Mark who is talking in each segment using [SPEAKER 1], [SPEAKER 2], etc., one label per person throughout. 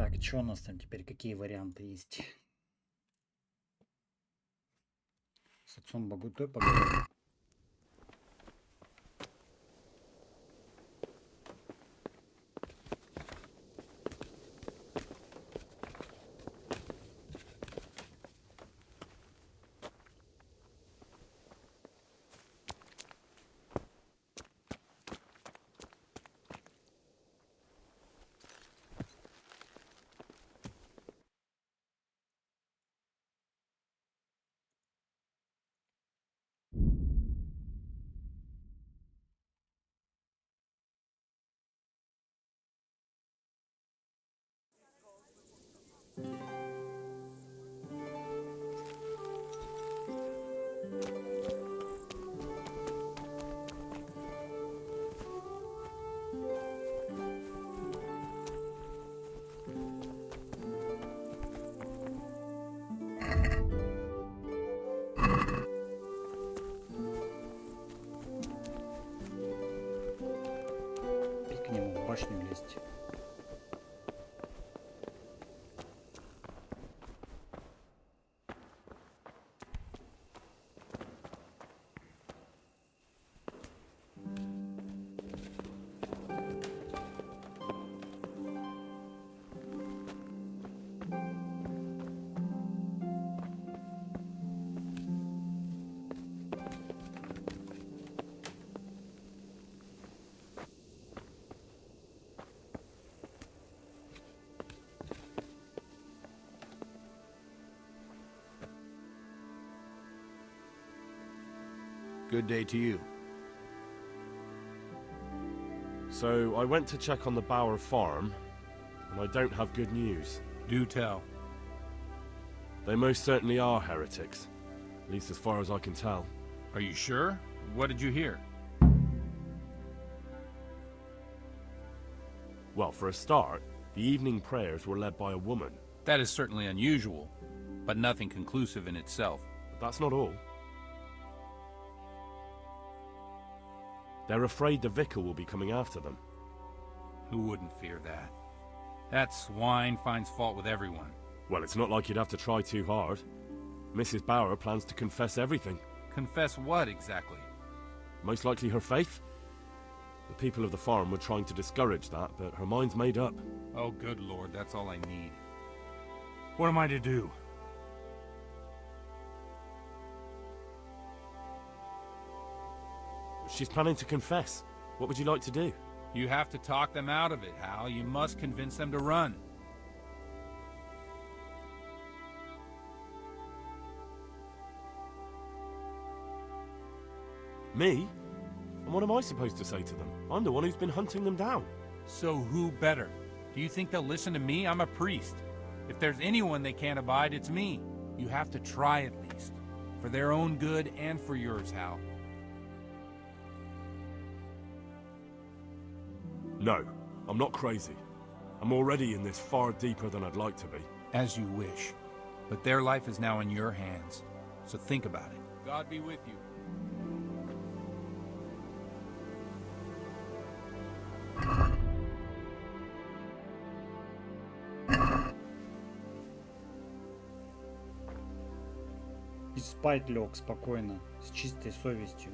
[SPEAKER 1] Так, что у нас там теперь? Какие варианты есть? С отцом Багутой поговорим. И к нему в башню лезть.
[SPEAKER 2] Good day to you.
[SPEAKER 3] So, I went to check on the Bower farm, and I don't have good news.
[SPEAKER 2] Do tell.
[SPEAKER 3] They most certainly are heretics, at least as far as I can tell.
[SPEAKER 2] Are you sure? What did you hear?
[SPEAKER 3] Well, for a start, the evening prayers were led by a woman.
[SPEAKER 2] That is certainly unusual, but nothing conclusive in itself.
[SPEAKER 3] But that's not all. They're afraid the vicar will be coming after them.
[SPEAKER 2] Who wouldn't fear that? That swine finds fault with everyone.
[SPEAKER 3] Well, it's not like you'd have to try too hard. Mrs. Bower plans to confess everything.
[SPEAKER 2] Confess what, exactly?
[SPEAKER 3] Most likely her faith. The people of the farm were trying to discourage that, but her mind's made up.
[SPEAKER 2] Oh, good Lord, that's all I need. What am I to do?
[SPEAKER 3] She's planning to confess. What would you like to do?
[SPEAKER 2] You have to talk them out of it, Hal. You must convince them to run.
[SPEAKER 3] Me? And what am I supposed to say to them? I'm the one who's been hunting them down.
[SPEAKER 2] So who better? Do you think they'll listen to me? I'm a priest. If there's anyone they can't abide, it's me. You have to try at least. For their own good and for yours, Hal.
[SPEAKER 3] No, I'm not crazy. I'm already in this far deeper than I'd like to be.
[SPEAKER 2] As you wish. But their life is now in your hands. So think about it. God be with you.
[SPEAKER 1] И спать лег спокойно, с чистой совестью.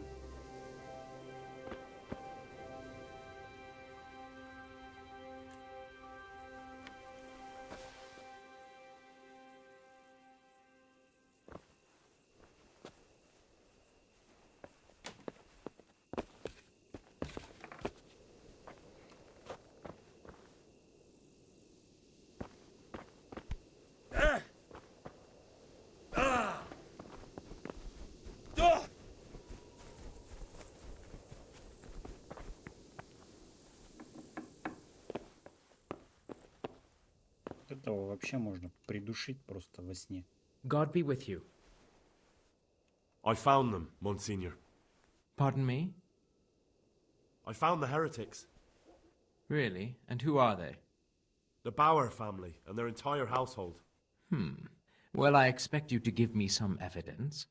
[SPEAKER 1] Этого вообще можно придушить просто во сне.
[SPEAKER 4] God be with you.
[SPEAKER 3] I found them, Monsignor.
[SPEAKER 4] Pardon me?
[SPEAKER 3] I found the heretics.
[SPEAKER 4] Really? And who are they?
[SPEAKER 3] The Bower family and their entire household.
[SPEAKER 4] Well, I expect you to give me some evidence.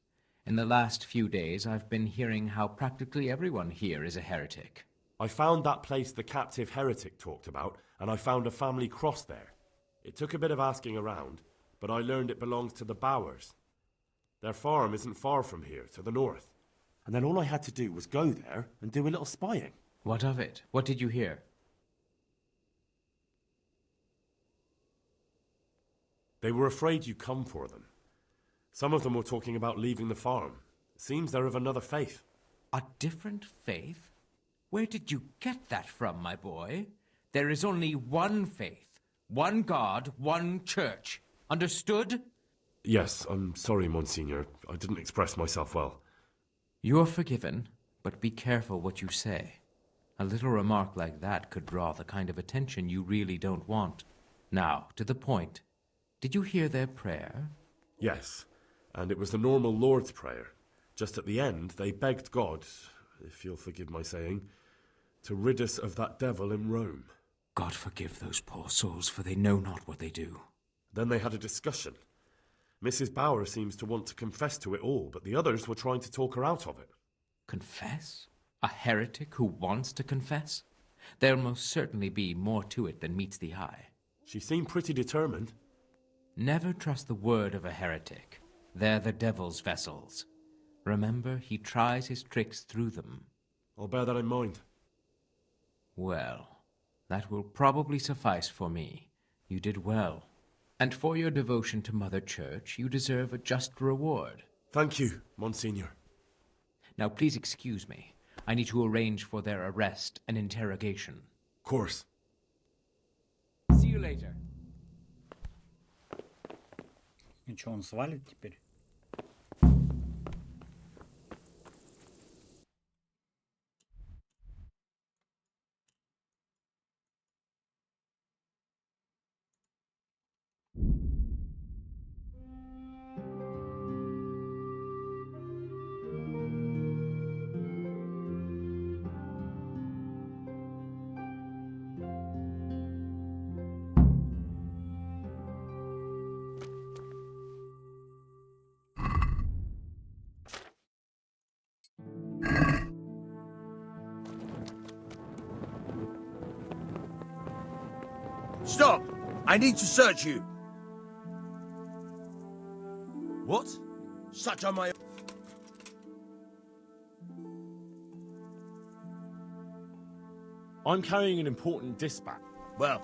[SPEAKER 4] In the last few days, I've been hearing how practically everyone here is a heretic.
[SPEAKER 3] I found that place the captive heretic talked about, and I found a family cross there. It took a bit of asking around, but I learned it belongs to the Bowers. Their farm isn't far from here, to the north. And then all I had to do was go there and do a little spying.
[SPEAKER 4] What of it? What did you hear?
[SPEAKER 3] They were afraid you'd come for them. Some of them were talking about leaving the farm. Seems they're of another faith.
[SPEAKER 4] A different faith? Where did you get that from, my boy? There is only one faith, one God, one church. Understood?
[SPEAKER 3] Yes, I'm sorry, Monsignor. I didn't express myself well.
[SPEAKER 4] You're forgiven, but be careful what you say. A little remark like that could draw the kind of attention you really don't want. Now, to the point. Did you hear their prayer?
[SPEAKER 3] Yes, and it was the normal Lord's Prayer. Just at the end, they begged God, if you'll forgive my saying, to rid us of that devil in Rome.
[SPEAKER 4] God forgive those poor souls, for they know not what they do.
[SPEAKER 3] Then they had a discussion. Mrs. Bower seems to want to confess to it all, but the others were trying to talk her out of it.
[SPEAKER 4] Confess? A heretic who wants to confess? There'll most certainly be more to it than meets the eye.
[SPEAKER 3] She seemed pretty determined.
[SPEAKER 4] Never trust the word of a heretic. They're the devil's vessels. Remember, he tries his tricks through them.
[SPEAKER 3] I'll bear that in mind.
[SPEAKER 4] Well, that will probably suffice for me. You did well. And for your devotion to Mother Church, you deserve a just reward.
[SPEAKER 3] Thank you, Monsignor.
[SPEAKER 4] Now please excuse me. I need to arrange for their arrest and interrogation.
[SPEAKER 3] Of course.
[SPEAKER 4] See you later.
[SPEAKER 1] И что, он свалит теперь?
[SPEAKER 5] Stop! I need to search you. What? Such are my...
[SPEAKER 3] I'm carrying an important dispatch.
[SPEAKER 5] Well...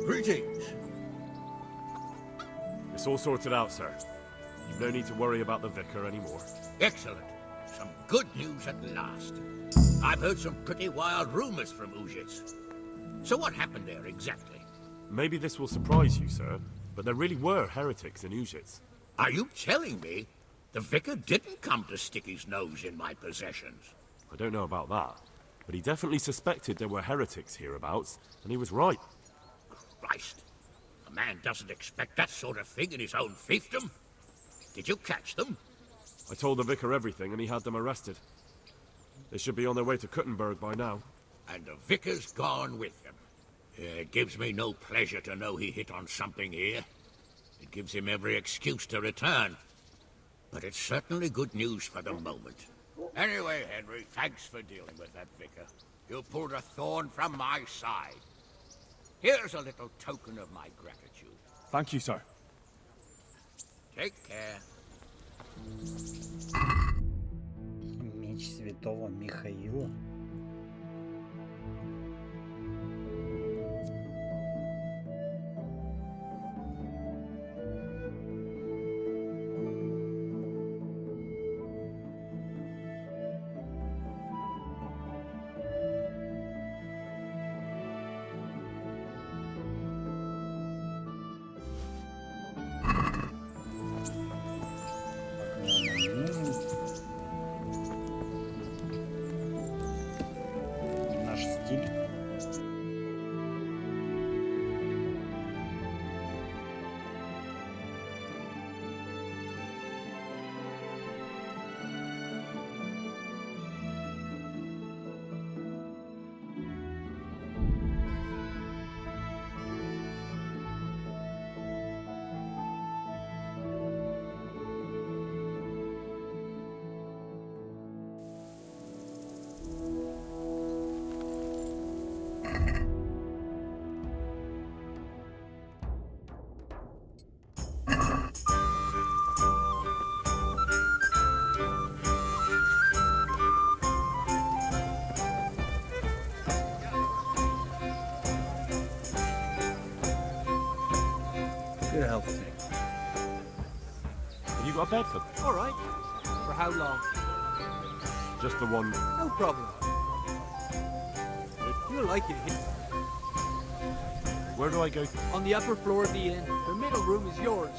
[SPEAKER 5] Greetings.
[SPEAKER 3] It's all sorted out, sir. You've no need to worry about the vicar anymore.
[SPEAKER 5] Excellent. Some good news at last. I've heard some pretty wild rumors from Uzhitz. So what happened there exactly?
[SPEAKER 3] Maybe this will surprise you, sir, but there really were heretics in Uzhitz.
[SPEAKER 5] Are you telling me the vicar didn't come to stick his nose in my possessions?
[SPEAKER 3] I don't know about that, but he definitely suspected there were heretics hereabouts, and he was right.
[SPEAKER 5] Christ. A man doesn't expect that sort of thing in his own fiefdom. Did you catch them?
[SPEAKER 3] I told the vicar everything, and he had them arrested. They should be on their way to Kuttenberg by now.
[SPEAKER 5] And the vicar's gone with them. It gives me no pleasure to know he hit on something here. It gives him every excuse to return. But it's certainly good news for the moment. Anyway, Henry, thanks for dealing with that vicar. You pulled a thorn from my side. Here's a little token of my gratitude.
[SPEAKER 3] Thank you, sir.
[SPEAKER 5] Take care.
[SPEAKER 1] Меч святого Михаила.
[SPEAKER 6] to help me.
[SPEAKER 3] Have you got a bed for me?
[SPEAKER 6] All right. For how long?
[SPEAKER 3] Just the one.
[SPEAKER 6] No problem. You'll like it here.
[SPEAKER 3] Where do I go?
[SPEAKER 6] On the upper floor of the inn. The middle room is yours.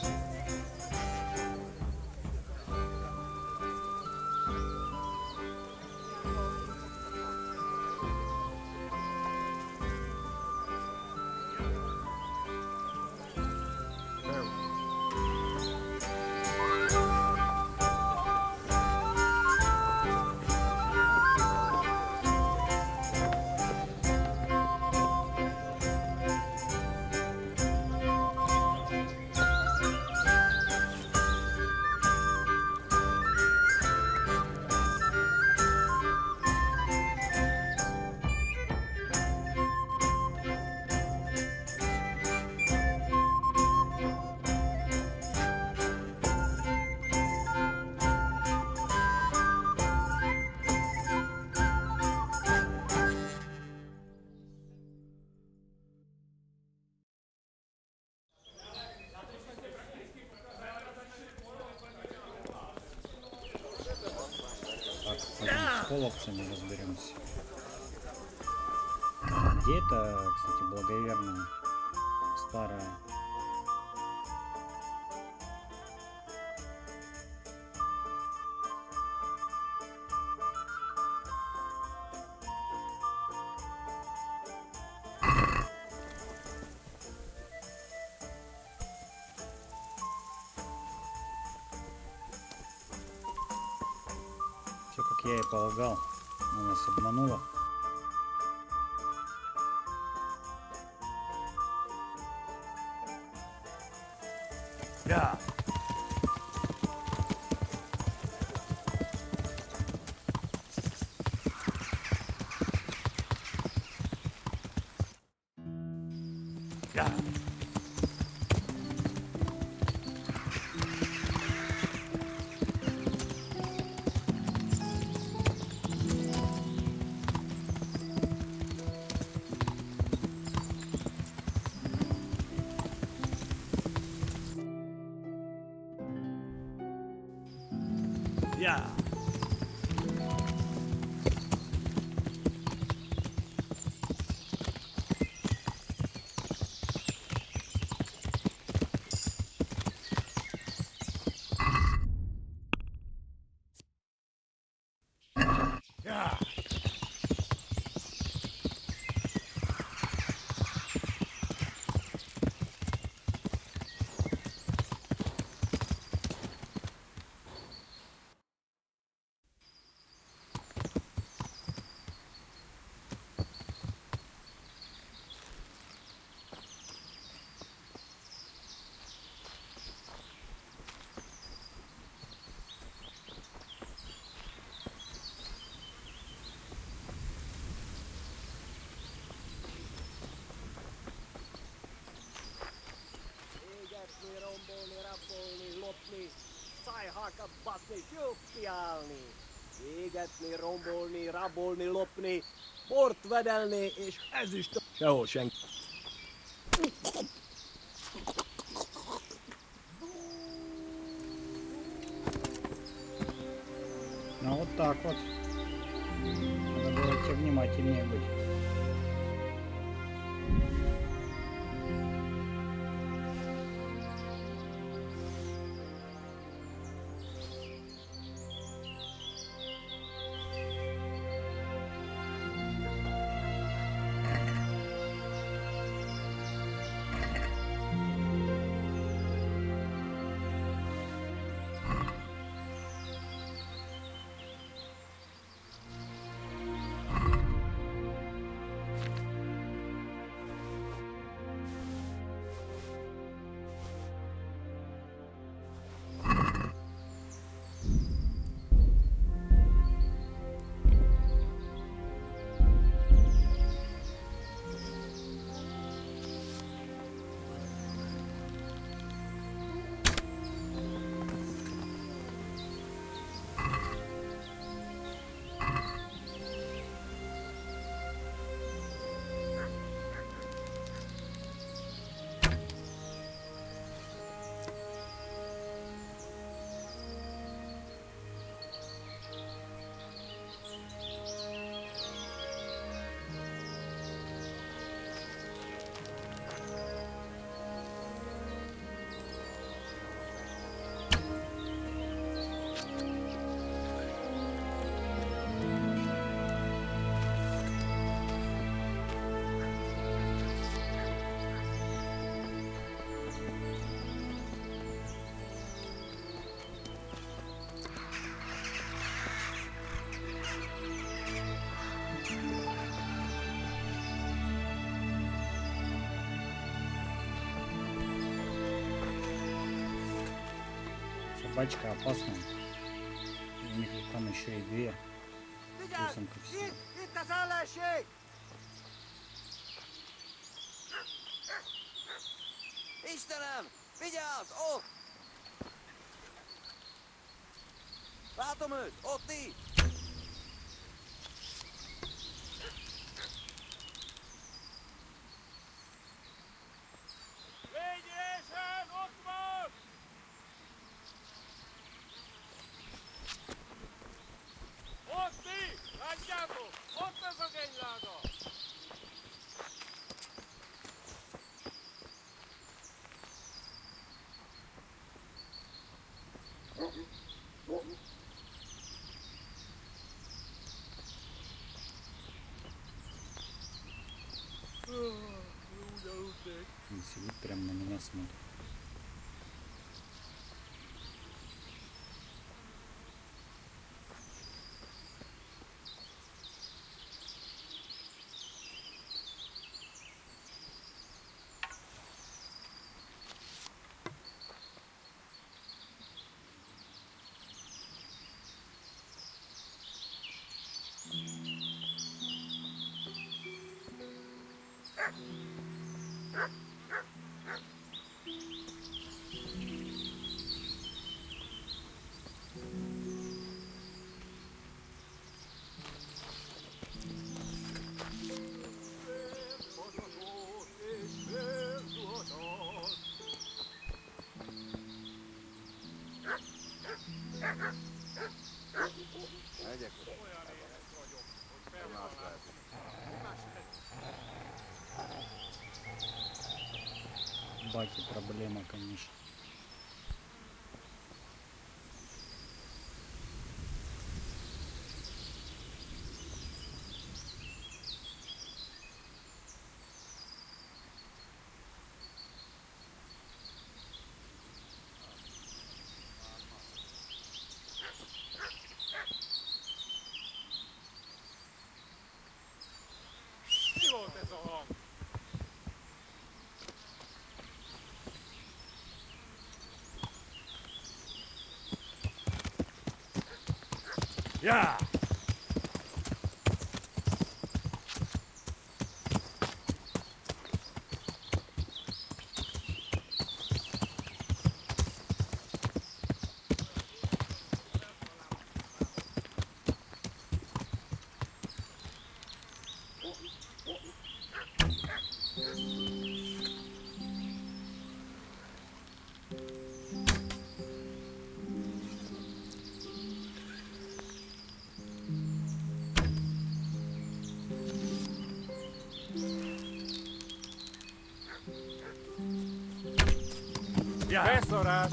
[SPEAKER 1] Так, пойдем с половцами разберемся. Где это, кстати, благоверная старая? Все как я и полагал, она нас обманула.
[SPEAKER 6] Да. Да. Я. Я.
[SPEAKER 7] Romboni, rabbolni, lopni, sai haka basni, tyukkialni. Égetni, rombolni, rabolni, lopni, bort vedelni, és ezüst sehol senki.
[SPEAKER 1] Ну вот так вот. Надо было тебе внимательнее быть. Собачка опасная. У них там еще и дверь. Плюсом ко всему.
[SPEAKER 7] Itt az ellenség! Istenem! Vigyázz! Ott! Látom őt! Ott így!
[SPEAKER 6] Lényesen, ott van! Ott mi? Látjátok? Ott ez a genyláda!
[SPEAKER 1] Он сидит прямо на меня смотрит. Баки проблема, конечно.
[SPEAKER 6] Mi volt ez a hang?
[SPEAKER 3] Yeah!
[SPEAKER 6] Beszarás!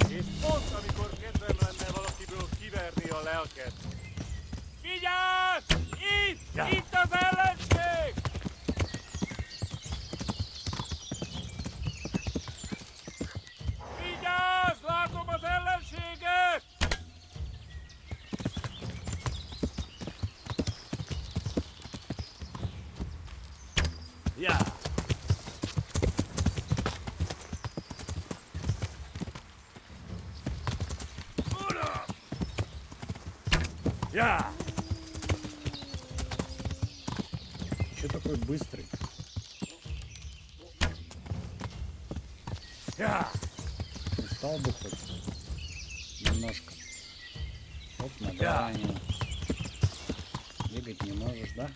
[SPEAKER 6] És pont amikor kedvem lenne valakiből kiverni a lelket. Vigyázz! Itt! Itt az ellenség! Vigyázz! Látom az ellenséget!
[SPEAKER 3] Yeah! Yeah!
[SPEAKER 1] Че такой быстрый?
[SPEAKER 3] Yeah!
[SPEAKER 1] Устал бы хоть немножко. Оп, нога ранена. Бегать не можешь, да?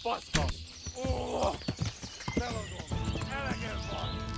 [SPEAKER 6] Baszka! Ó! Feladom! Elegem van!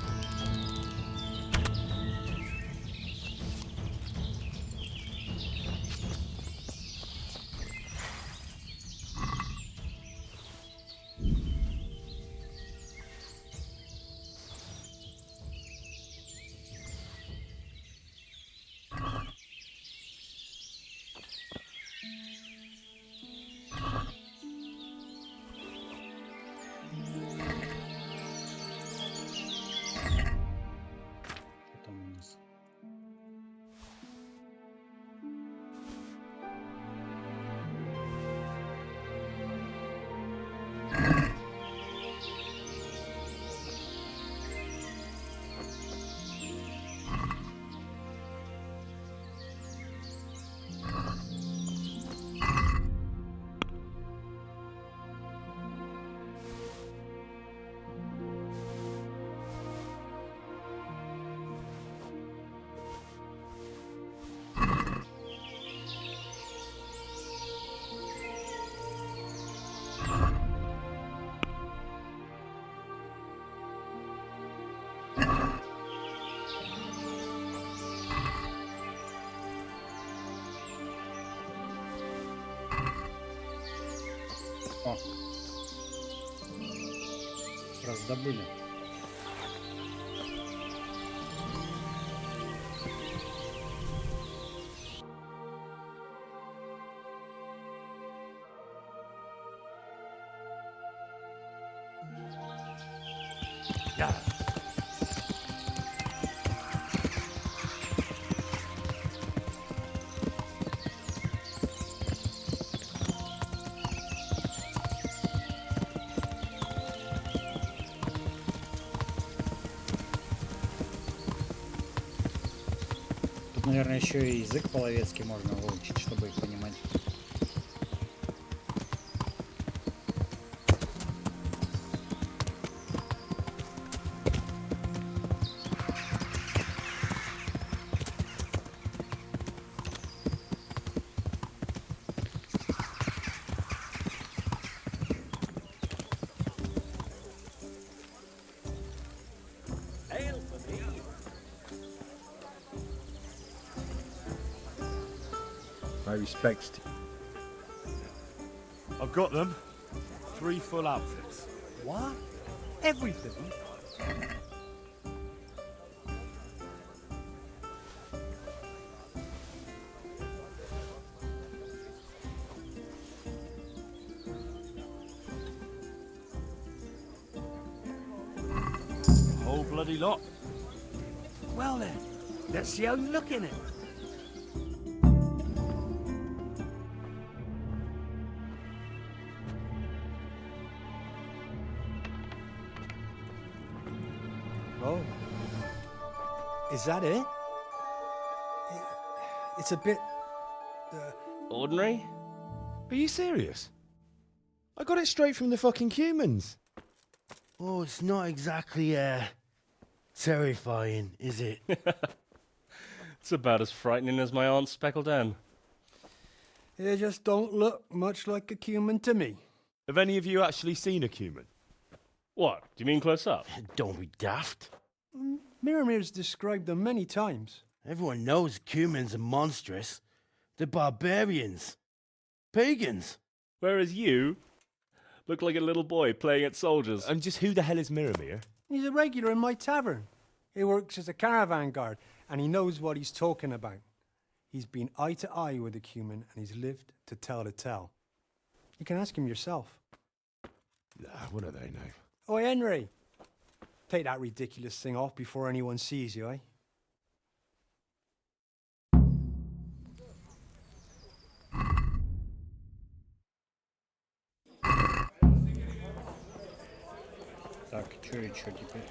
[SPEAKER 1] О. Раздобыли. Тут, наверное, еще и язык половецкий можно выучить, чтобы их понимать.
[SPEAKER 7] Ale for me.
[SPEAKER 8] My respects to
[SPEAKER 3] I've got them. 3 full outfits.
[SPEAKER 7] What? Everything?
[SPEAKER 3] Whole bloody lot.
[SPEAKER 7] Well then, let's see how you look in it. Oh. Is that it? It's a bit...
[SPEAKER 9] Ordinary? Are you serious? I got it straight from the fucking humans.
[SPEAKER 8] Oh, it's not exactly, terrifying, is it?
[SPEAKER 9] It's about as frightening as my aunt's speckled hen.
[SPEAKER 7] They just don't look much like a human to me.
[SPEAKER 3] Have any of you actually seen a cumin?
[SPEAKER 9] What? Do you mean close up?
[SPEAKER 8] Don't be daft.
[SPEAKER 7] Miramir's described them many times.
[SPEAKER 8] Everyone knows humans are monstrous. They're barbarians. Pagans.
[SPEAKER 9] Whereas you look like a little boy playing at soldiers.
[SPEAKER 3] And just who the hell is Miramir?
[SPEAKER 7] He's a regular in my tavern. He works as a caravan guard, and he knows what he's talking about. He's been eye to eye with a human, and he's lived to tell the tale. You can ask him yourself.
[SPEAKER 3] Nah, what are they now?
[SPEAKER 7] Oi, Henry. Take that ridiculous thing off before anyone sees you, eh?
[SPEAKER 1] Так, чё и чё теперь?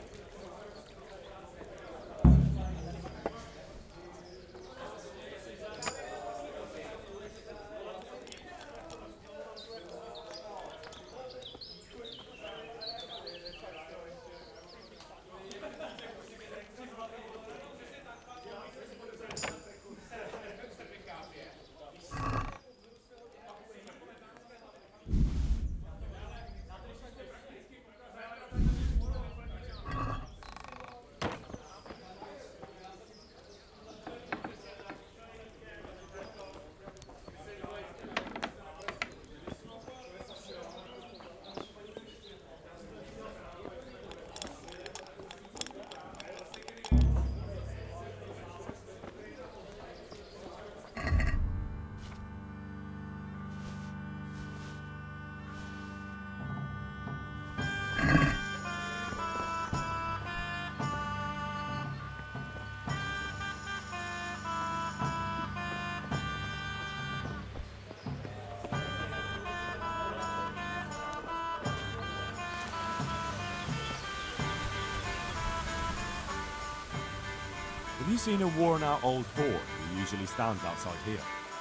[SPEAKER 3] Have you seen a worn-out old whore who usually stands outside here?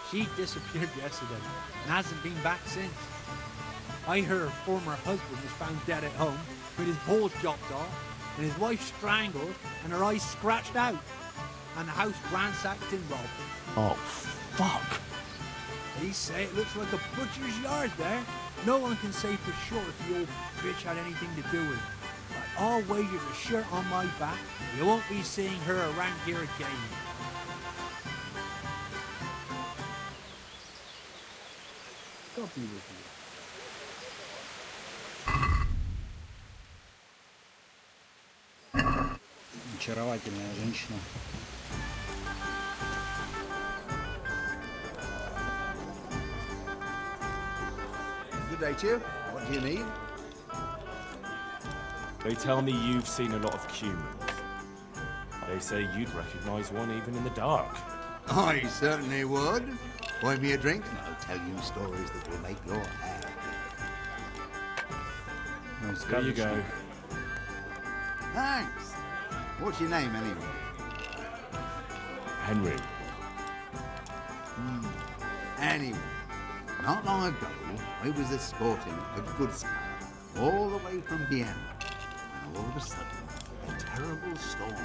[SPEAKER 10] She disappeared yesterday and hasn't been back since. I heard her former husband was found dead at home with his balls chopped off and his wife strangled and her eyes scratched out and the house ransacked and robbed.
[SPEAKER 3] Oh, fuck.
[SPEAKER 10] They say it looks like a butcher's yard there. No one can say for sure if the old bitch had anything to do with it. But I'll wager a shirt on my back you won't be seeing her around here again.
[SPEAKER 7] God be with you.
[SPEAKER 1] очаровательная женщина.
[SPEAKER 11] Good day to you. What do you need?
[SPEAKER 3] They tell me you've seen a lot of humans. They say you'd recognize one even in the dark.
[SPEAKER 11] I certainly would. Buy me a drink and I'll tell you stories that will make your hair.
[SPEAKER 1] Ну,
[SPEAKER 3] There you go.
[SPEAKER 11] Thanks. What's your name anyway?
[SPEAKER 3] Henry.
[SPEAKER 11] Anyway, not long ago, I was escorting a goods car all the way from Vienna, and all of a sudden, a terrible storm.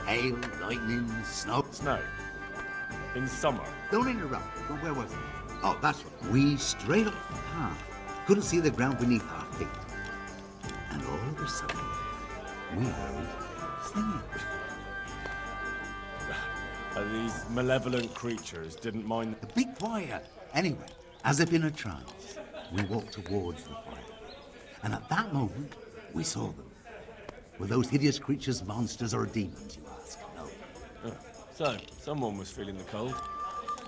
[SPEAKER 11] Hail, lightning, snow.
[SPEAKER 3] Snow. In summer.
[SPEAKER 11] Don't interrupt, but where was it? Oh, that's right. We straight off the path. Couldn't see the ground beneath our feet. And all of a sudden, we heard singing.
[SPEAKER 3] These malevolent creatures didn't mind...
[SPEAKER 11] Be quiet. Anyway, as if in a trance, we walked towards the fire. And at that moment, we saw them. Were those hideous creatures monsters or demons, you ask? No.
[SPEAKER 3] So, someone was feeling the cold.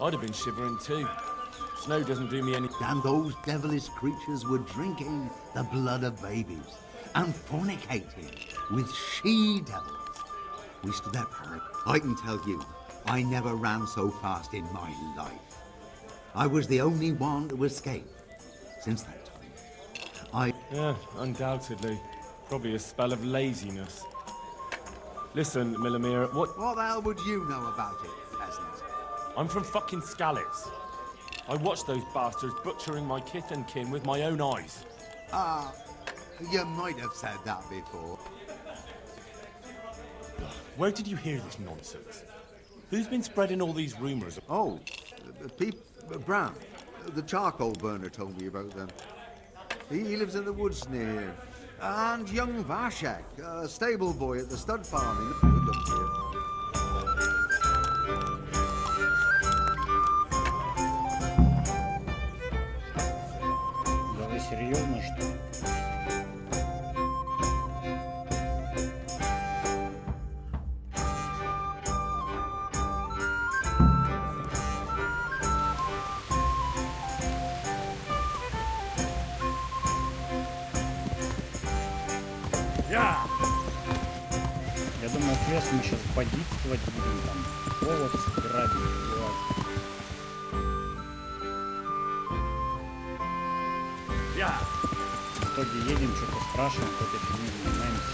[SPEAKER 3] I'd have been shivering too. Snow doesn't do me any...
[SPEAKER 11] And those devilish creatures were drinking the blood of babies and fornicating with she-devils. We stood there panicked. I can tell you, I never ran so fast in my life. I was the only one to escape. Since that time,
[SPEAKER 3] Yeah, undoubtedly. Probably a spell of laziness. Listen, Millimere, what...
[SPEAKER 11] What the hell would you know about it, peasant?
[SPEAKER 3] I'm from fucking Scallis. I watched those bastards butchering my kith and kin with my own eyes.
[SPEAKER 11] You might have said that before.
[SPEAKER 3] Where did you hear this nonsense? Who's been spreading all these rumours?
[SPEAKER 11] Oh, Brown, the charcoal burner told me about them. He lives in the woods near here. And young Vashek, a stable boy at the stud farm in the wood up here.
[SPEAKER 1] Да вы серьезно, что ли? Я думаю, квест мы сейчас бодитствовать будем, там, провод собирать, убивать. В итоге едем, что-то спрашиваем, какой-то фигней занимаемся.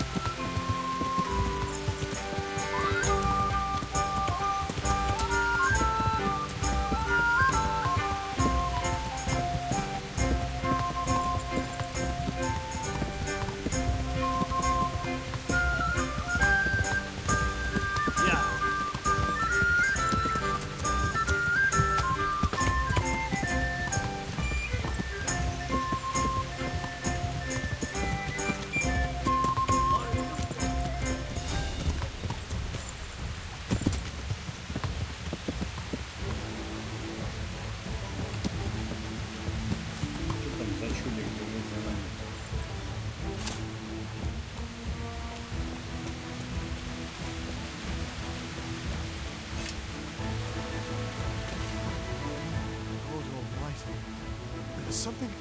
[SPEAKER 12] Something...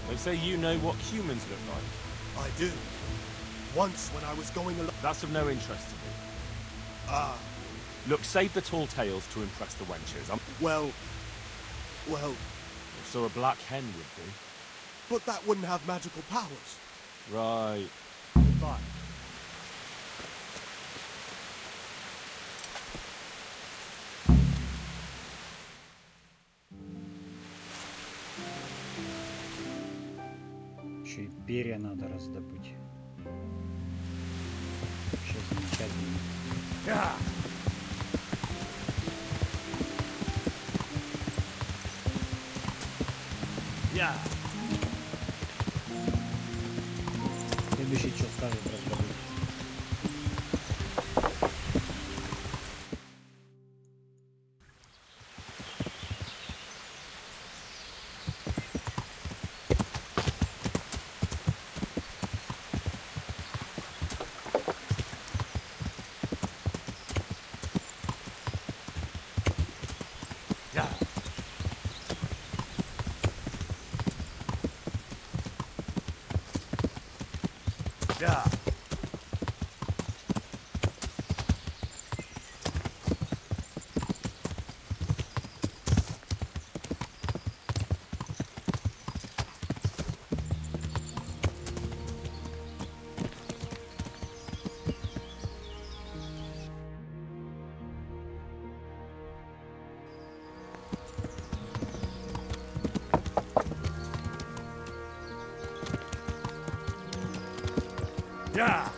[SPEAKER 3] They say you know what humans look like.
[SPEAKER 12] I do. Once when I was going along...
[SPEAKER 3] That's of no interest to me.
[SPEAKER 12] Ah.
[SPEAKER 3] Look, save the tall tales to impress the wenches.
[SPEAKER 12] Well...
[SPEAKER 3] So a black hen would be.
[SPEAKER 12] But that wouldn't have magical powers.
[SPEAKER 3] Right.
[SPEAKER 12] Goodbye.
[SPEAKER 1] Еще и перья надо раздобыть. Вообще замечательно. Следующий что скажет раздобыть?
[SPEAKER 6] Yeah. Yeah.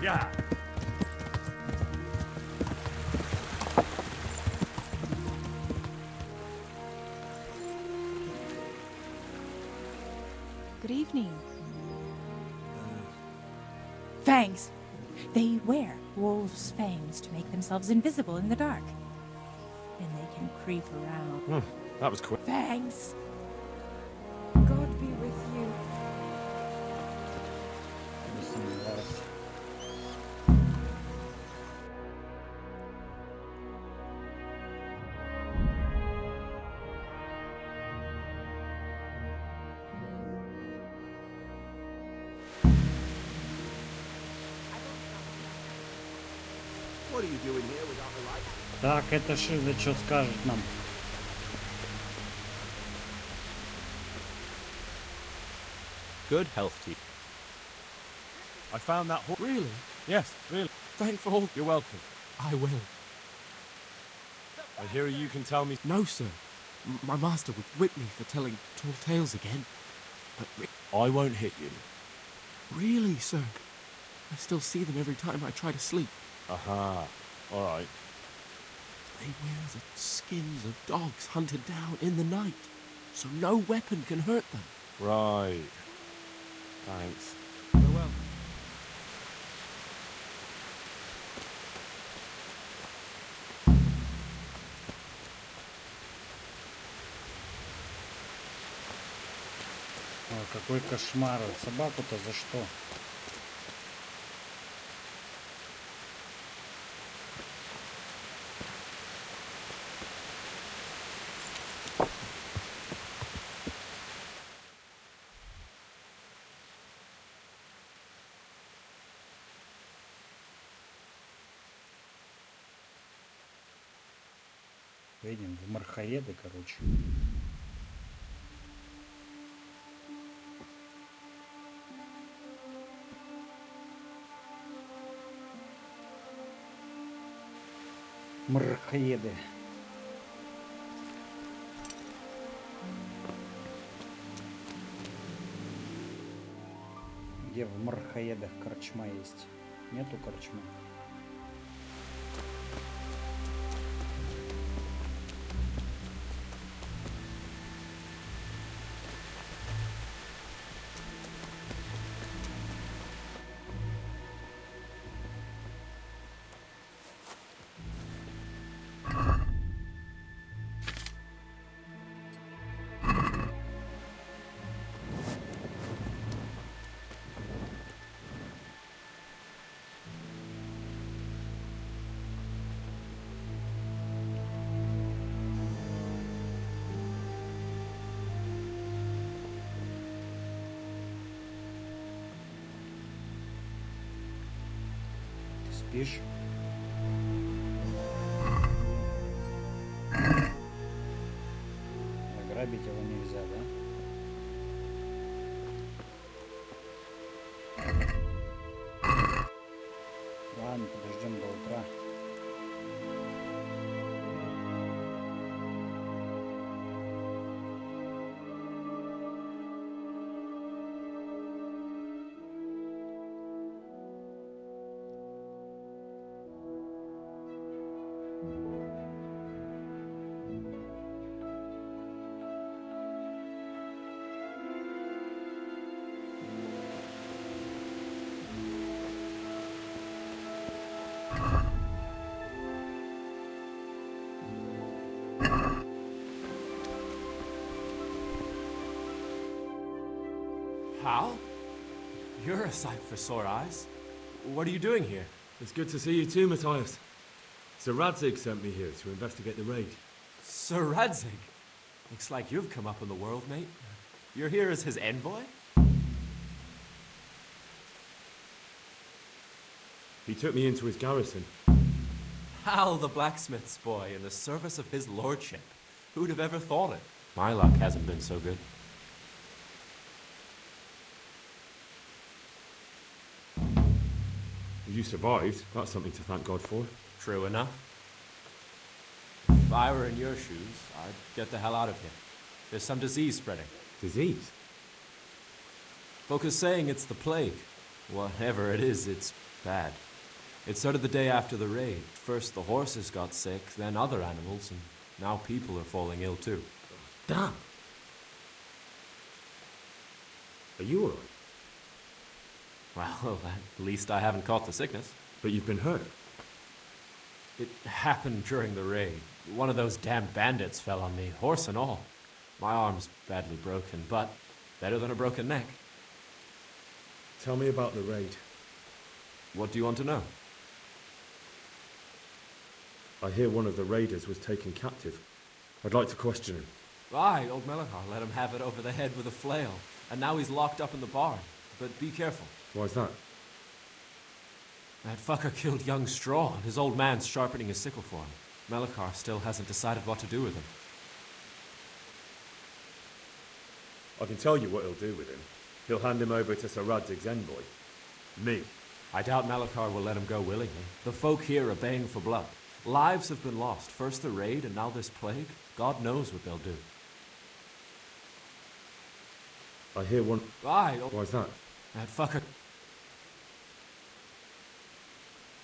[SPEAKER 6] Yeah.
[SPEAKER 13] Good evening. Fangs. They wear wolves' fangs to make themselves invisible in the dark. And they can creep around.
[SPEAKER 3] That was quick.
[SPEAKER 13] Fangs. God be with you.
[SPEAKER 11] What are you doing here without a light?
[SPEAKER 1] Так, это Шиза что скажет нам?
[SPEAKER 9] Good health to you.
[SPEAKER 3] I found that horse.
[SPEAKER 9] Really?
[SPEAKER 3] Yes, really.
[SPEAKER 9] Thankful.
[SPEAKER 3] You're welcome.
[SPEAKER 9] I will.
[SPEAKER 3] I hear you can tell me.
[SPEAKER 9] No, sir. My master would whip me for telling tall tales again. But
[SPEAKER 3] I won't hit you.
[SPEAKER 9] really, sir, I still see them every time I try to sleep.
[SPEAKER 3] Aha. All right.
[SPEAKER 9] They wear the skins of dogs hunted down in the night, so no weapon can hurt them.
[SPEAKER 3] Right. Thanks.
[SPEAKER 9] Farewell.
[SPEAKER 1] Ой, какой кошмар. Собаку-то за что? Едем в Мрхоеды, короче. Мрхоеды. Где в Мрхоедах корчма есть? Нету корчмы. Спишь? Ограбить его нельзя, да? Ладно, подождем до утра.
[SPEAKER 3] Hal? You're a sight for sore eyes. What are you doing here? It's good to see you too, Matthias. Sir Radzig sent me here to investigate the raid.
[SPEAKER 14] Sir Radzig? Looks like you've come up in the world, mate. You're here as his envoy?
[SPEAKER 3] He took me into his garrison.
[SPEAKER 14] Hal the blacksmith's boy in the service of his lordship. Who'd have ever thought it? My luck hasn't been so good.
[SPEAKER 3] You survived. That's something to thank God for.
[SPEAKER 14] True enough. If I were in your shoes, I'd get the hell out of here. There's some disease spreading.
[SPEAKER 3] Disease?
[SPEAKER 14] Folk are saying it's the plague. Whatever it is, it's bad. It started the day after the raid. First the horses got sick, then other animals, and now people are falling ill too.
[SPEAKER 3] Damn! Are you alright?
[SPEAKER 14] Well, at least I haven't caught the sickness.
[SPEAKER 3] But you've been hurt?
[SPEAKER 14] It happened during the raid. One of those damn bandits fell on me, horse and all. My arm's badly broken, but better than a broken neck.
[SPEAKER 3] Tell me about the raid.
[SPEAKER 14] What do you want to know?
[SPEAKER 3] I hear one of the raiders was taken captive. I'd like to question him.
[SPEAKER 14] Aye, old Melachar let him have it over the head with a flail, and now he's locked up in the barn. But be careful.
[SPEAKER 3] Why's that?
[SPEAKER 14] That fucker killed young Straw, and his old man's sharpening his sickle for him. Melachar still hasn't decided what to do with him.
[SPEAKER 3] I can tell you what he'll do with him. He'll hand him over to Sir Radzig's envoy. Me.
[SPEAKER 14] I doubt Melachar will let him go willingly. The folk here are baying for blood. Lives have been lost. First the raid, and now this plague. God knows what they'll do.
[SPEAKER 3] I hear one...
[SPEAKER 14] Aye.
[SPEAKER 3] Why's that?
[SPEAKER 14] That fucker...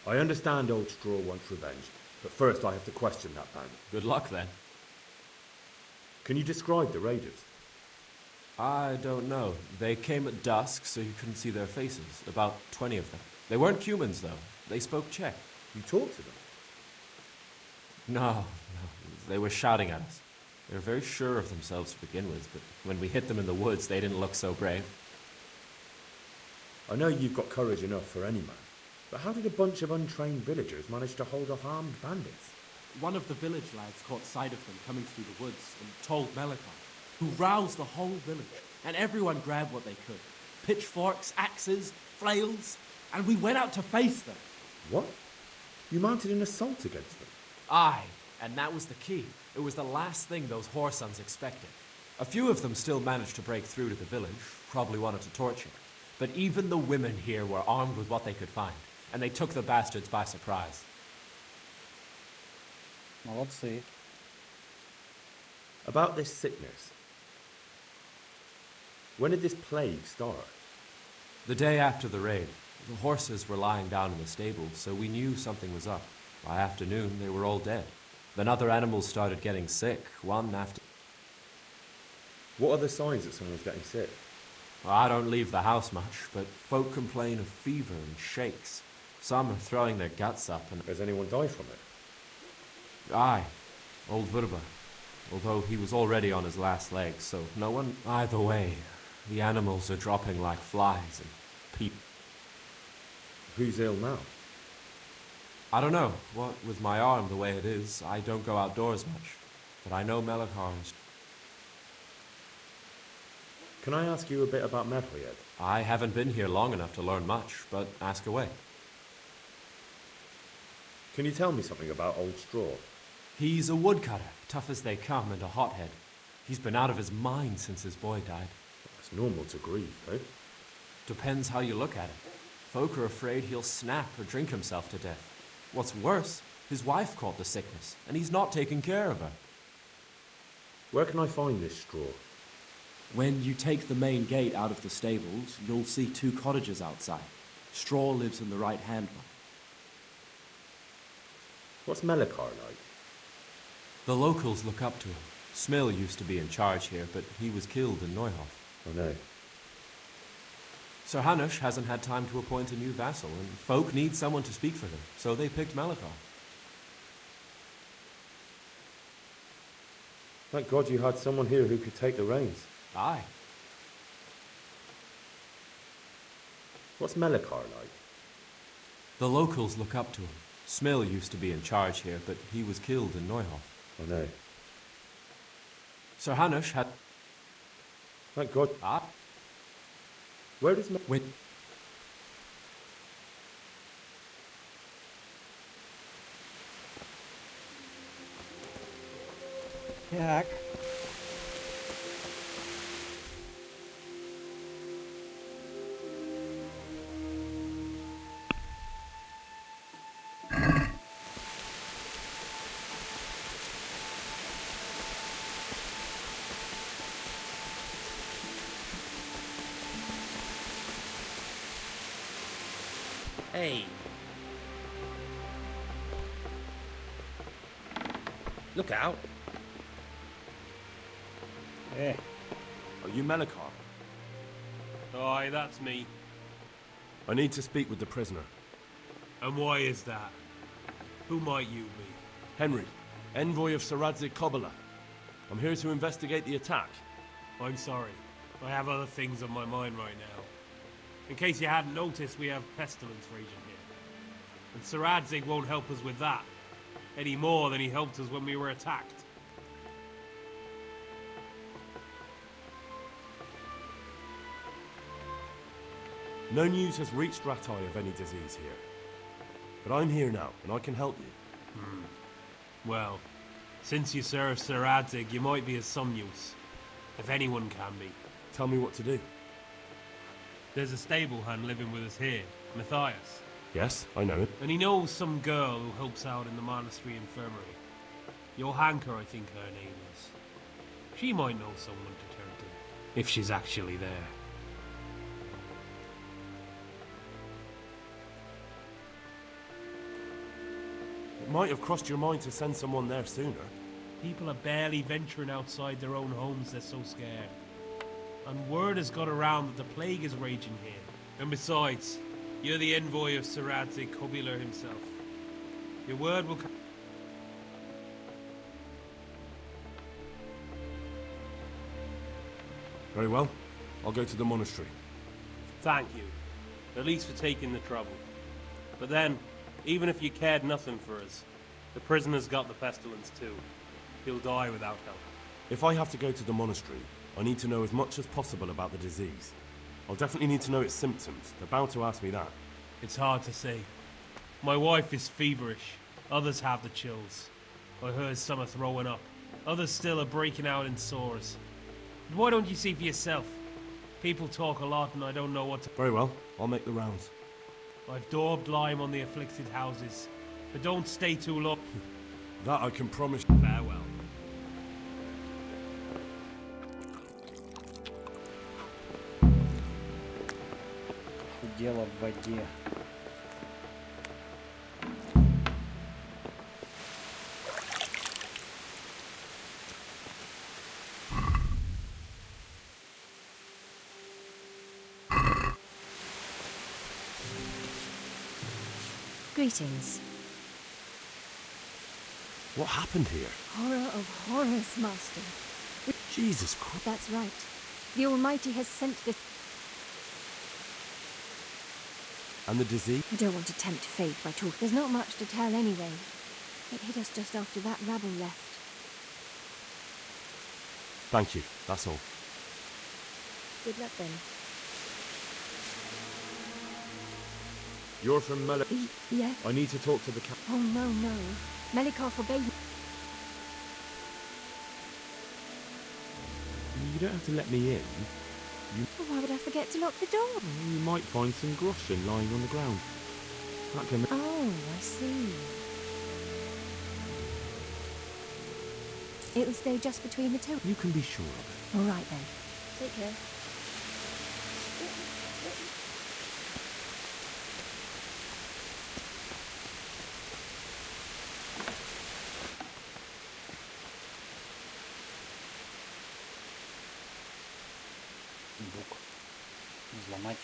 [SPEAKER 3] I understand Old Straw wants revenge, but first I have to question that band.
[SPEAKER 14] Good luck, then.
[SPEAKER 3] Can you describe the raiders?
[SPEAKER 14] I don't know. They came at dusk, so you couldn't see their faces. About 20 of them. They weren't humans, though. They spoke Czech.
[SPEAKER 3] You talked to them?
[SPEAKER 14] No. They were shouting at us. They were very sure of themselves to begin with, but when we hit them in the woods, they didn't look so brave.
[SPEAKER 3] I know you've got courage enough for any man, but how did a bunch of untrained villagers manage to hold off armed bandits?
[SPEAKER 15] One of the village lads caught sight of them coming through the woods and told Melachar, who roused the whole village, and everyone grabbed what they could. Pitchforks, axes, flails, and we went out to face them.
[SPEAKER 3] What? You mounted an assault against them?
[SPEAKER 14] Aye, and that was the key. It was the last thing those whoresons expected. A few of them still managed to break through to the village, probably wanted to torture. But even the women here were armed with what they could find, and they took the bastards by surprise.
[SPEAKER 1] Молодцы.
[SPEAKER 3] About this sickness. When did this plague start?
[SPEAKER 14] The day after the raid. The horses were lying down in the stable, so we knew something was up. By afternoon, they were all dead. Then other animals started getting sick, one after...
[SPEAKER 3] What are the signs that someone's getting sick?
[SPEAKER 14] Well, I don't leave the house much, but folk complain of fever and shakes. Some are throwing their guts up and...
[SPEAKER 3] Has anyone died from it?
[SPEAKER 14] Aye, old Vurba. Although he was already on his last legs, so no one... Either way, the animals are dropping like flies and people...
[SPEAKER 3] Who's ill now?
[SPEAKER 14] I don't know. What with my arm the way it is, I don't go outdoors much. But I know Melachar is...
[SPEAKER 3] Can I ask you a bit about Mrhoedach?
[SPEAKER 14] I haven't been here long enough to learn much, but ask away.
[SPEAKER 3] Can you tell me something about Old Straw?
[SPEAKER 14] He's a woodcutter, tough as they come, and a hothead. He's been out of his mind since his boy died.
[SPEAKER 3] It's normal to grieve, eh?
[SPEAKER 14] Depends how you look at it. Folk are afraid he'll snap or drink himself to death. What's worse, his wife caught the sickness, and he's not taking care of her.
[SPEAKER 3] Where can I find this Straw?
[SPEAKER 15] When you take the main gate out of the stables, you'll see 2 cottages outside. Straw lives in the right-hand one.
[SPEAKER 3] What's Melachar like?
[SPEAKER 14] The locals look up to him. Smill used to be in charge here, but he was killed in Neuhof.
[SPEAKER 3] I know.
[SPEAKER 14] Sir Hanush hasn't had time to appoint a new vassal, and folk need someone to speak for them, so they picked Melachar.
[SPEAKER 3] Thank God you had someone here who could take the reins.
[SPEAKER 14] Aye.
[SPEAKER 3] What's Melachar like?
[SPEAKER 14] The locals look up to him. Smill used to be in charge here, but he was killed in Neuhof.
[SPEAKER 3] I know.
[SPEAKER 14] Sir Hanush had...
[SPEAKER 3] Thank God.
[SPEAKER 14] Ah?
[SPEAKER 3] Where is...
[SPEAKER 14] Wait.
[SPEAKER 1] Так.
[SPEAKER 9] Hey. Look out.
[SPEAKER 1] Are
[SPEAKER 3] you Melikar?
[SPEAKER 6] Aye, that's me.
[SPEAKER 3] I need to speak with the prisoner.
[SPEAKER 6] And why is that? Who might you be?
[SPEAKER 3] Henry, envoy of Saradze Kobala. I'm here to investigate the attack.
[SPEAKER 6] I'm sorry. I have other things on my mind right now. In case you hadn't noticed, we have pestilence raging here. And Saradze won't help us with that. Any more than he helped us when we were attacked.
[SPEAKER 3] No news has reached Ratai of any disease here. But I'm here now, and I can help you.
[SPEAKER 6] Well, since you serve Saradze, you might be of some use. If anyone can be.
[SPEAKER 3] Tell me what to do.
[SPEAKER 6] There's a stable hand living with us here, Matthias.
[SPEAKER 3] Yes, I know it.
[SPEAKER 6] And he knows some girl who helps out in the monastery infirmary. Johanka, I think her name is. She might know someone to turn to, if she's actually there.
[SPEAKER 3] It might have crossed your mind to send someone there sooner.
[SPEAKER 6] People are barely venturing outside their own homes, they're so scared. And word has got around that the plague is raging here. And besides, you're the envoy of Saradze Kobila himself. Your word will come.
[SPEAKER 3] Very well. I'll go to the monastery.
[SPEAKER 6] Thank you. At least for taking the trouble. But then, even if you cared nothing for us, the prisoner's got the pestilence too. He'll die without help.
[SPEAKER 3] If I have to go to the monastery, I need to know as much as possible about the disease. I'll definitely need to know its symptoms. They're bound to ask me that.
[SPEAKER 6] It's hard to say. My wife is feverish. Others have the chills. I heard some are throwing up. Others still are breaking out in sores. But why don't you see for yourself? People talk a lot and I don't know what to...
[SPEAKER 3] Very well. I'll make the rounds.
[SPEAKER 6] I've daubed lime on the afflicted houses. But don't stay too long.
[SPEAKER 3] That I can promise.
[SPEAKER 6] Farewell.
[SPEAKER 1] Дело в воде.
[SPEAKER 16] Greetings.
[SPEAKER 3] What happened here?
[SPEAKER 16] Horror of horrors, Master.
[SPEAKER 3] Jesus Christ.
[SPEAKER 16] That's right. The Almighty has sent this...
[SPEAKER 3] And the disease?
[SPEAKER 16] I don't want to tempt fate by talking. There's not much to tell anyway. It hit us just after that rabble left.
[SPEAKER 3] Thank you. That's all.
[SPEAKER 16] Good luck then.
[SPEAKER 9] You're from Mel...
[SPEAKER 16] Yeah?
[SPEAKER 9] I need to talk to the
[SPEAKER 16] Oh, no, no. Melikar forbade me.
[SPEAKER 9] You don't have to let me in.
[SPEAKER 16] Why would I forget to lock the door?
[SPEAKER 9] You might find some groschen lying on the ground. That can...
[SPEAKER 16] Oh, I see. It will stay just between the two.
[SPEAKER 9] You can be sure of it.
[SPEAKER 16] All right then. Take care.
[SPEAKER 1] Бук. Взломать.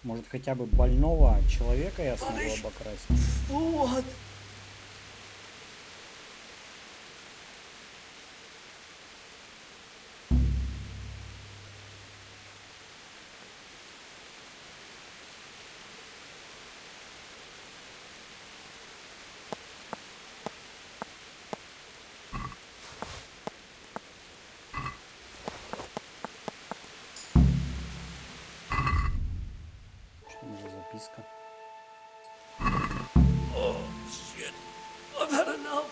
[SPEAKER 1] Может, хотя бы больного человека я смогу обокрасить?
[SPEAKER 17] Вот.
[SPEAKER 1] Что там за записка?
[SPEAKER 17] Oh, shit. I've had enough.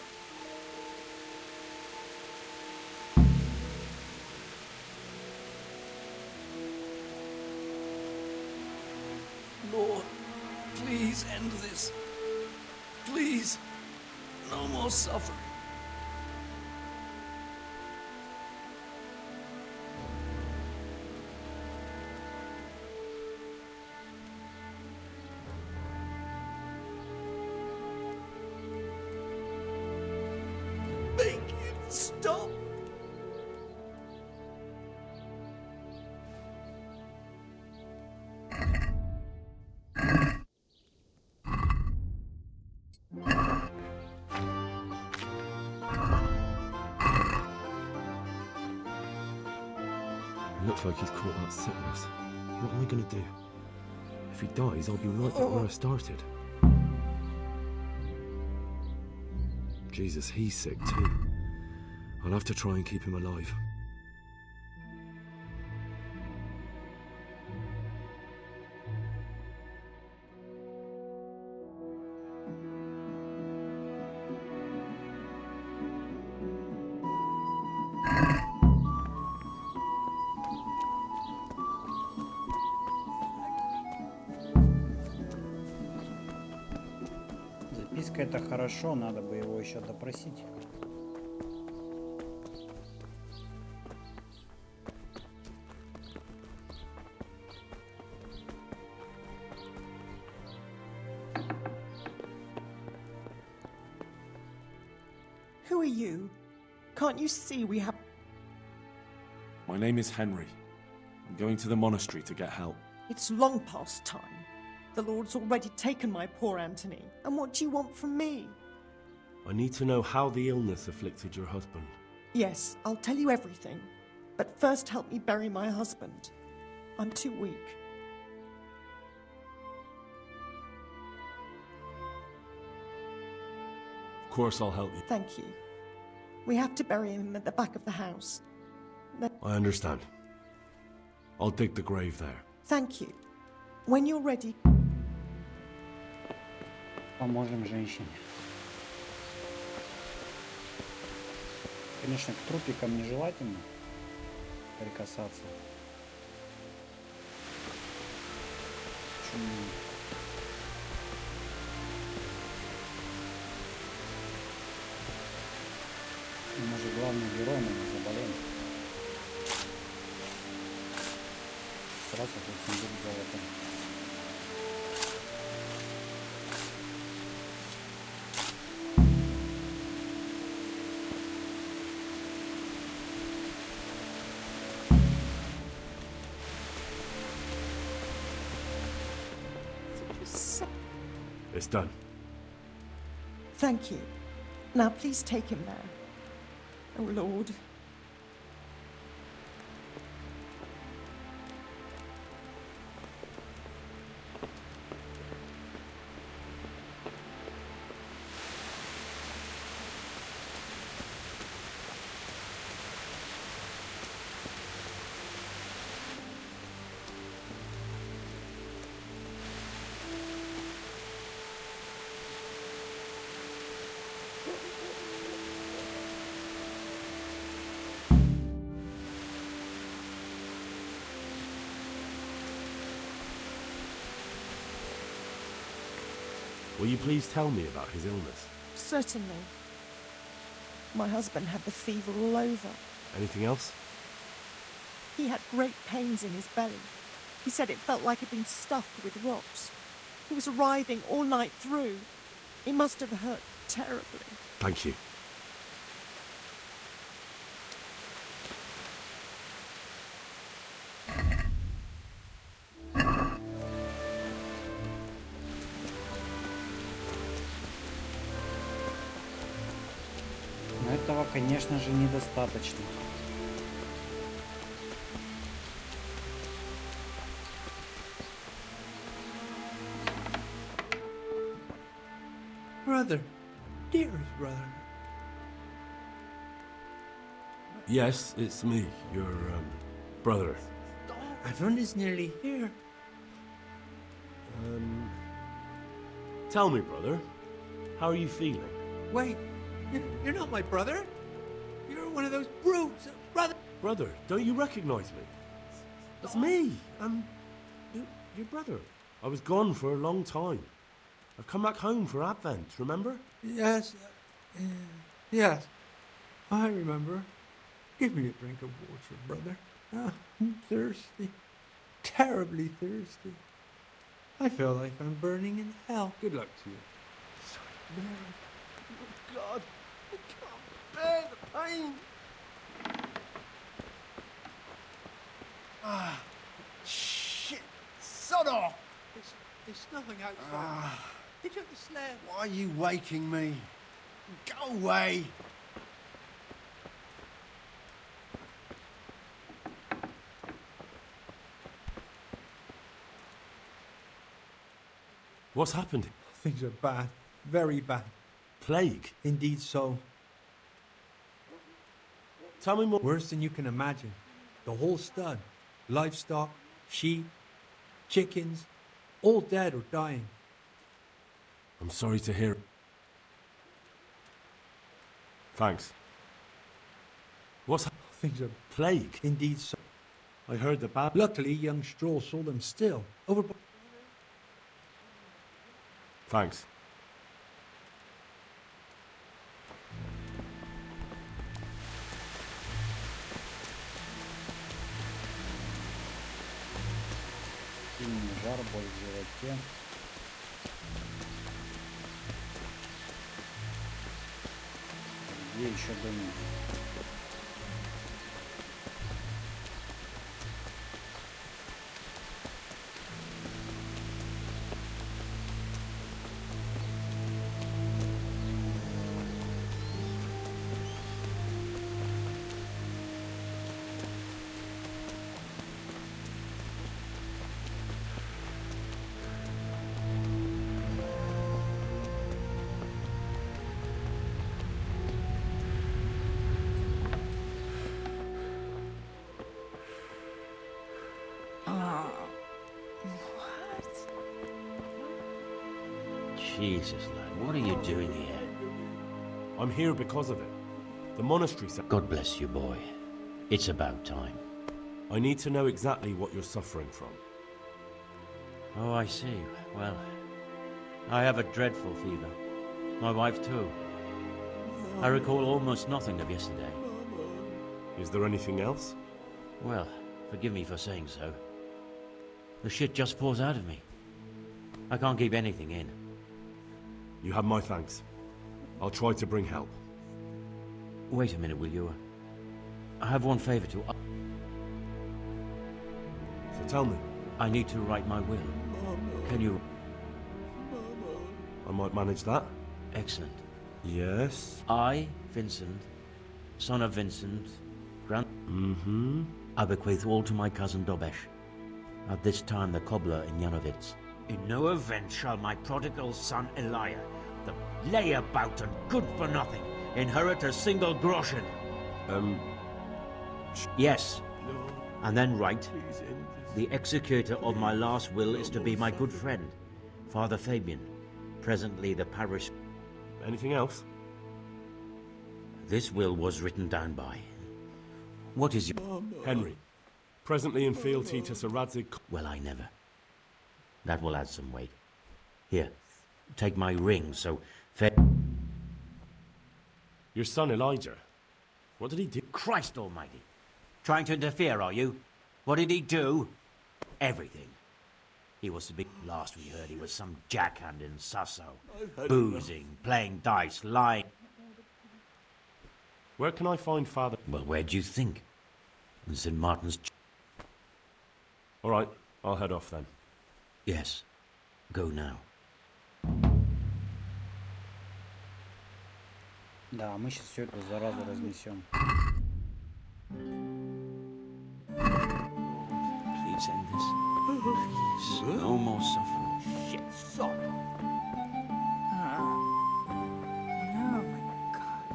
[SPEAKER 17] Lord, please end this. Please. No more suffering. Make it stop.
[SPEAKER 3] It looks like he's caught that sickness. What am I gonna do? If he dies, I'll be right back where I started. Jesus, he's sick too. I'll have to try and keep him alive.
[SPEAKER 1] Записка — это хорошо, надо бы его еще допросить.
[SPEAKER 17] Who are you? Can't you see we have...
[SPEAKER 3] My name is Henry. I'm going to the monastery to get help.
[SPEAKER 17] It's long past time. The Lord's already taken my poor Anthony. And what do you want from me?
[SPEAKER 3] I need to know how the illness afflicted your husband.
[SPEAKER 17] Yes, I'll tell you everything. But first help me bury my husband. I'm too weak.
[SPEAKER 3] Of course I'll help you.
[SPEAKER 17] Thank you. We have to bury him at the back of the house.
[SPEAKER 3] I understand. I'll dig the grave there.
[SPEAKER 17] Thank you. When you're ready...
[SPEAKER 1] Поможем женщине. Конечно, к трупикам нежелательно прикасаться. Почему? Мы же главный герой, мы заболеем. Сразу тут сундук с золотом.
[SPEAKER 3] It's done.
[SPEAKER 17] Thank you. Now please take him there. Oh, Lord.
[SPEAKER 3] Will you please tell me about his illness?
[SPEAKER 17] Certainly. My husband had the fever all over.
[SPEAKER 3] Anything else?
[SPEAKER 17] He had great pains in his belly. He said it felt like it had been stuffed with rocks. He was writhing all night through. It must have hurt terribly.
[SPEAKER 3] Thank you.
[SPEAKER 1] конечно же, недостаточно.
[SPEAKER 10] Brother, dearest brother.
[SPEAKER 3] Yes, it's me, your, brother.
[SPEAKER 10] Everyone is nearly here.
[SPEAKER 3] Tell me, brother, how are you feeling?
[SPEAKER 10] Wait, you're not my brother? You're one of those brutes, brother.
[SPEAKER 3] Brother, don't you recognize me? It's me. Your brother. I was gone for a long time. I've come back home for Advent, remember?
[SPEAKER 10] Yes, yes, I remember. Give me a drink of water, brother. I'm thirsty, terribly thirsty. I feel like I'm burning in hell. Good luck to you.
[SPEAKER 12] Oh God, I can't bear the pain. Ah, shit, sod off.
[SPEAKER 10] It's nothing outside. Did you understand?
[SPEAKER 12] Why are you waking me? Go away.
[SPEAKER 3] What's happened?
[SPEAKER 10] Things are bad, very bad.
[SPEAKER 3] Plague?
[SPEAKER 10] Indeed so.
[SPEAKER 3] Tell me more.
[SPEAKER 10] Worse than you can imagine. The whole stud, livestock, sheep, chickens, all dead or dying.
[SPEAKER 3] I'm sorry to hear. Thanks. What's
[SPEAKER 10] Things are
[SPEAKER 3] plague?
[SPEAKER 10] indeed so.
[SPEAKER 3] I heard the bad.
[SPEAKER 10] Luckily, young Stroll sold them still. Over.
[SPEAKER 3] Thanks.
[SPEAKER 1] Сильный жар, боль в животе. Где еще дымит?
[SPEAKER 18] Jesus, lad, what are you doing here?
[SPEAKER 3] I'm here because of it. The monastery said.
[SPEAKER 18] God bless you, boy. It's about time.
[SPEAKER 3] I need to know exactly what you're suffering from.
[SPEAKER 18] Oh, I see. Well, I have a dreadful fever. My wife, too. I recall almost nothing of yesterday.
[SPEAKER 3] Is there anything else?
[SPEAKER 18] Well, forgive me for saying so. The shit just pours out of me. I can't keep anything in.
[SPEAKER 3] You have my thanks. I'll try to bring help.
[SPEAKER 18] Wait a minute, will you? I have one favor to...
[SPEAKER 3] So tell me.
[SPEAKER 18] I need to write my will. Can you...
[SPEAKER 3] I might manage that.
[SPEAKER 18] Excellent.
[SPEAKER 3] Yes?
[SPEAKER 18] I, Vincent, son of Vincent,
[SPEAKER 3] Mm-hmm.
[SPEAKER 18] I bequeath all to my cousin Dobesh. At this time the cobbler in Janovitz. In no event shall my prodigal son Elia, the layabout and good-for-nothing, inherit a single groschen. Yes.
[SPEAKER 3] No.
[SPEAKER 18] And then write,
[SPEAKER 3] Please,
[SPEAKER 18] the executor of my last will is to be my good friend, Father Fabian, presently the parish...
[SPEAKER 3] Anything else?
[SPEAKER 18] This will was written down by... What is your...
[SPEAKER 3] Henry. Presently in fealty to Sir Radzig...
[SPEAKER 18] Well, I never. That will add some weight. Here, take my ring, so...
[SPEAKER 3] Your son Elijah. What did he do?
[SPEAKER 18] Christ almighty. Trying to interfere, are you? What did he do? Everything. He was to be... Last we heard he was some jackhand in Sasso. Boozing, playing dice, lying...
[SPEAKER 3] Where can I find Father...
[SPEAKER 18] Well, where do you think? In St. Martin's...
[SPEAKER 3] All right, I'll head off then.
[SPEAKER 18] Yes. Go now.
[SPEAKER 1] Да, мы сейчас всю эту заразу разнесем.
[SPEAKER 18] Please end this. Please. No more suffering.
[SPEAKER 5] Shit, sorry.
[SPEAKER 13] No, my God.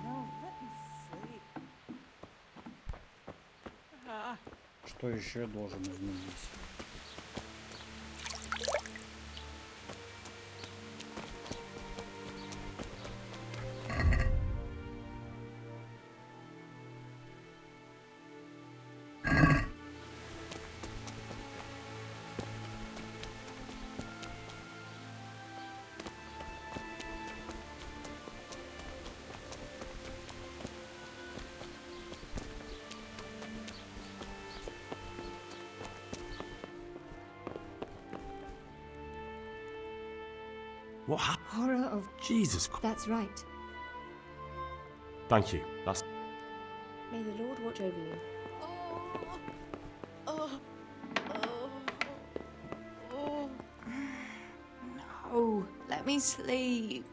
[SPEAKER 13] No, let me sleep.
[SPEAKER 1] Что еще я должен изменить?
[SPEAKER 3] What happened?
[SPEAKER 16] Horror of...
[SPEAKER 3] Jesus Christ.
[SPEAKER 16] That's right.
[SPEAKER 3] Thank you. That's...
[SPEAKER 16] May the Lord watch over you.
[SPEAKER 13] No, let me sleep.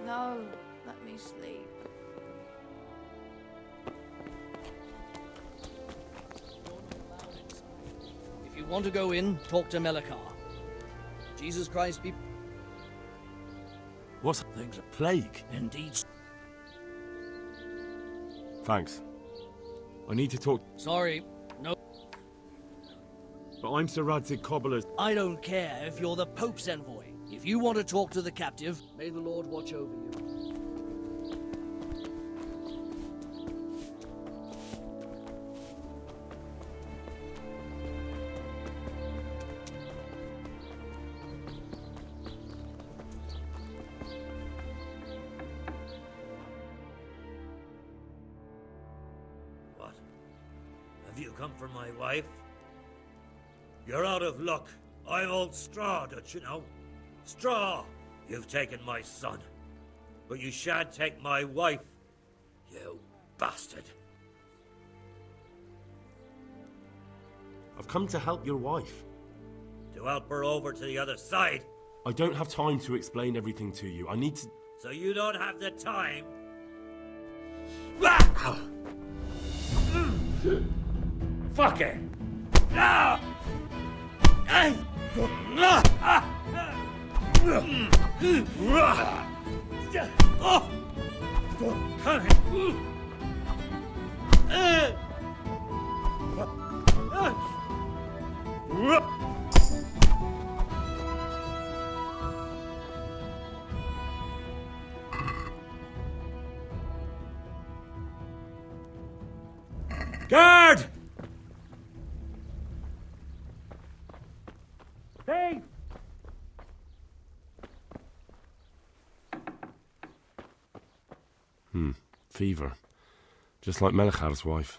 [SPEAKER 13] No, let me sleep.
[SPEAKER 7] If you want to go in, talk to Melikar. Jesus Christ be...
[SPEAKER 3] What's things a plague?
[SPEAKER 7] Indeed.
[SPEAKER 3] Thanks. I need to talk...
[SPEAKER 7] Sorry, no.
[SPEAKER 3] But I'm Sir Radzig Cobbler's...
[SPEAKER 7] I don't care if you're the Pope's envoy. If you want to talk to the captive, may the Lord watch over you.
[SPEAKER 19] What? Have you come for my wife? You're out of luck. I hold straw, don't you know? Straw! You've taken my son. But you shan't take my wife. You bastard.
[SPEAKER 3] I've come to help your wife.
[SPEAKER 19] To help her over to the other side.
[SPEAKER 3] I don't have time to explain everything to you. I need to...
[SPEAKER 19] So you don't have the time? Fuck it! Ah! Hey!
[SPEAKER 3] Guard!
[SPEAKER 19] Hey!
[SPEAKER 3] Fever. Just like Melichar's wife.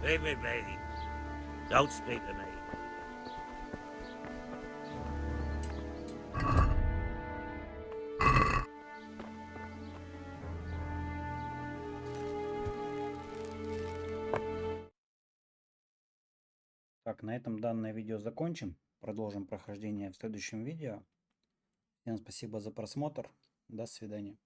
[SPEAKER 19] Leave me be. Don't speak to me.
[SPEAKER 1] Так, на этом данное видео закончим. Продолжим прохождение в следующем видео. Всем спасибо за просмотр. До свидания.